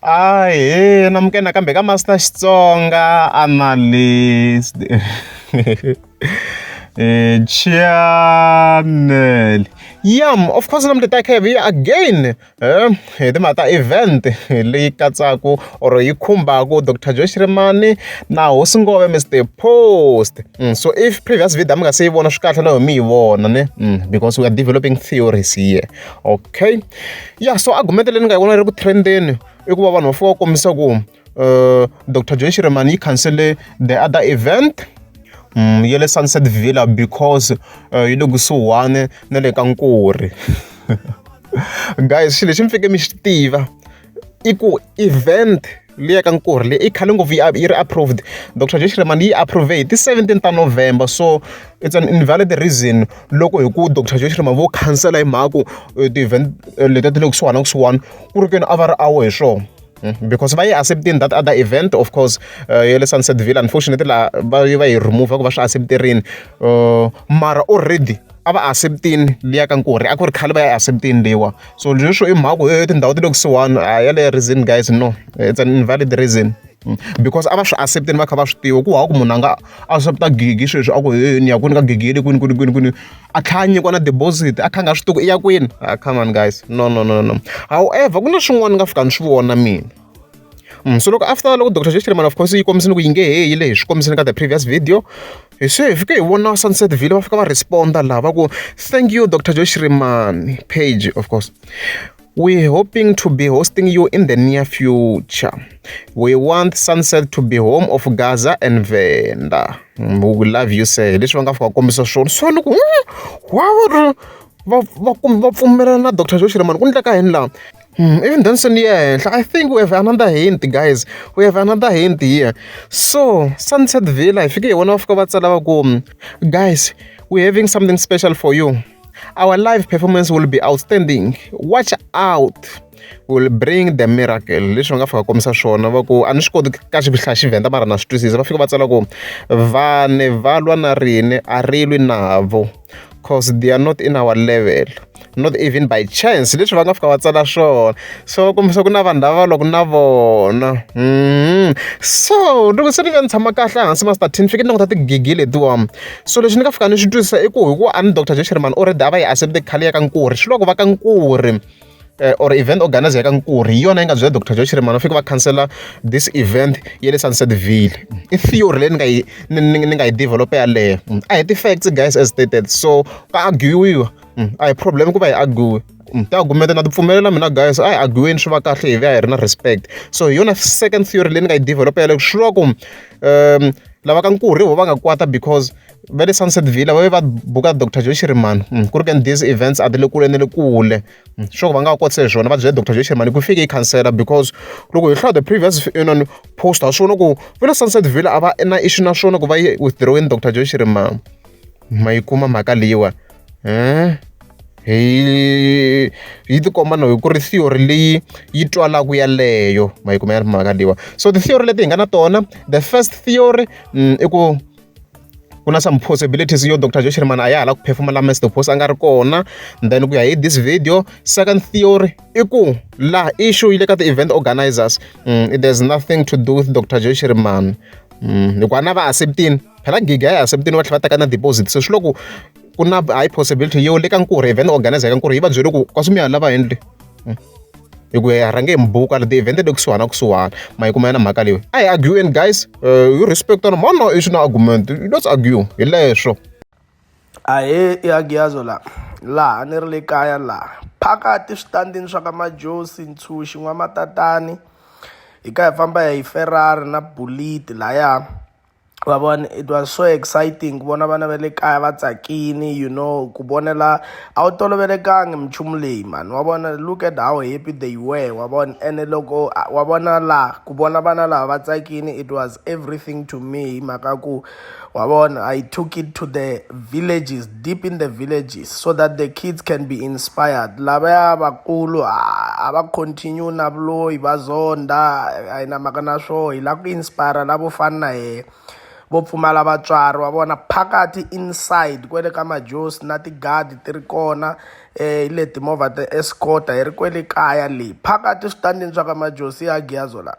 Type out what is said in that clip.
Ahe namukena kambe ka Master Xitsonga analyst channel. Of course I'm the here again. The matter event leyi katsaka or yi khumbaka Dr. Joe Shirimani na hosi ngove Mr. Post. So if previous video mi nga se yi vona swi kahle na mi yi vona ne because we are developing theories here. Okay. Yeah, so argument leyi ni nga yi vona ri ku trendeni I ku va vanhu va fika va kombisa ku Dr. Joe Shirimani yi cancele the other event yele Sunset Villa because yi le kusuhani na le ka Nkurhi. Guys, xilo lexi mi fike mi xi tiva I ku event liya ka Nkurhi leyi I khale ngopfu yi ri approved. Dr. Joe Shirimani yi approve hi ti 17th ta November, so it's an invalid reason loko hi ku Dr. Joe Shirimani vo cancela hi mhaka ti-event leti ti le kusuhana na kusuhana ku ri ke ni a va ri awe hi swona. Because by accepting that other event, of course, yele Sunset Villa, unfortunately, va yi remove ku va swi accepterini. Mara already ava accepting liya ka Nkurhi a ku ri khale va yi accepting lewa. So leswo I mhaka tindhawu ti le kusuhana yale reason guys, no, it's an invalid reason. Because ava swi accepting va kha va swi tiva ku haku munhu a nga accepta gigi sweswi a ku ni ya kwini ka gigi yele kwini a kha a nyikiwa na deposit a kha nga swi tivi I ya kwini. Come on guys, no. However ku na swin'wana ni nga fika ni swi vona mina. So loko after loko Dr. Joe Shirimani of course yi kombisile ku yi nge heyi le hi swi kombisile ka the previous video, hi se hi fike hi vona Sunset Villa va fika va responda laha va ku thank you Dr. Joe Shirimani page, of course. We're hoping to be hosting you in the near future. We want Sunset to be home of Gaza and Venda. We love you sir. Leswi va nga fika kombisa swona. So ni ku wow va pfumelana na Dr. Joe Shirimani ku endleka yini laha. Even Danson, yeah, I think we have another hint, guys. We have another hint here. So, Sunset Villa, I figure one of guys, we're having something special for you. Our live performance will be outstanding. Watch out. We'll bring the miracle. Leswi nga fika komisa swona va ku a ni swi koti ka xivihla xivenda mara na swi twisisa va fika va tsala ku vane va lwa na rini a rilwi navo cause they are not in our level, not even by chance. Leswi va nga fika va tsala swona. So kombisa ku na vanhu lava loko na vona so loko se ni ve ni tshama kahle hansi Master Tin fike ni languta tigigi letiwa. So leswi ni nga fika ni swi twisisa I ku hi ku a ni Dr. Joe Shirimani already a va yi accepte khale ya ka Nkurhi swi loko va ka Nkurhi or event organizer ya ka Nkurhi hi yona yi nga byela Dr. Joe Shirimani va fika va cancela this event ya le Sunset Villa. I theory leyi ni nga yi develop yaleyo a hi ti-facts guys as stated. So ka arguiwa a hi problem ku va hi argue ti-argument na ti pfumelela mina guys a hi argueni swi va kahle hi va hi ri na respect. So hi yona second theory leyi ni nga yi develop yaleyo swi vula ku lava ka Nkurhi vo va nga kwata because va le Sunset Villa va buka Dr. Joe Shirimani ku ri ke these events a ti le kule ni le kule sure va nga kotisa hi swona va byela Dr. Joe Shirimani ku fike yi cancela because loko hi hlaya the previous post a swona ku va le Sunset Villa a va na issue na swona ku va yi withdrawing Dr. Joe Shirimani ma yi kuma mhaka leyiwa hi tikomba no ku ri theory leyi yi twalaka yaleyo ma yi kuma ya mhaka leyiwa. So the theory leti hi nga na tona, the first theory I ku kuna some possibilities yo Dr. Joe Shirimani a ya hala ku performa la Mr. Post a nga ri kona. Then ku ya hi this video, second theory I ku la issue yi le ka ti-event organizers, there's nothing to do with Dr. Joe Shirimani. Loko a na va acceptini phela gigi a yi acceptini va tlhela va teka na deposit. So swi loko ku na high possibility yo le ka Nkurhi event organizer ya ka Nkurhi yi va byele ku ka swi mi ya lava endle hi ku ya rhange hi mbuka le ti-event le kusuhana ma yi kuma ya na mhaka leyi a hi argueni guys. You respect on mona issue na argument, let's argue hi leswo. Ahe I agiyazo laha ni ri le kaya laha phakati switandini swa ka Majosi Ntsuxi N'wamatatani hi ka hi famba hi Ferrari na Bullitt lahaya wa vona. It was so exciting ku vona vana va le kaya va tsakini, you know, ku vonela a wu tolovelekangi minchumu leyi man wa vona. Look at how happy they were wa vona. Ene loko wa vona laha ku vona vana lava va tsakini, it was everything to me hi mhaka ku wa vona I took it to the villages, deep in the villages, so that the kids can be inspired. Lavaya vakulu a va continue na vuloyi va zonda a hi na mhaka na swo hi lava ku inspire lavo fana na hehe vo pfumala vatswari wa vona phakati inside kwele ka Majosi na tigadi ti ri kona hi le timovha ti escort hi ri kwele kaya leyi phakathi switandini swa ka majosi ya giyazo la.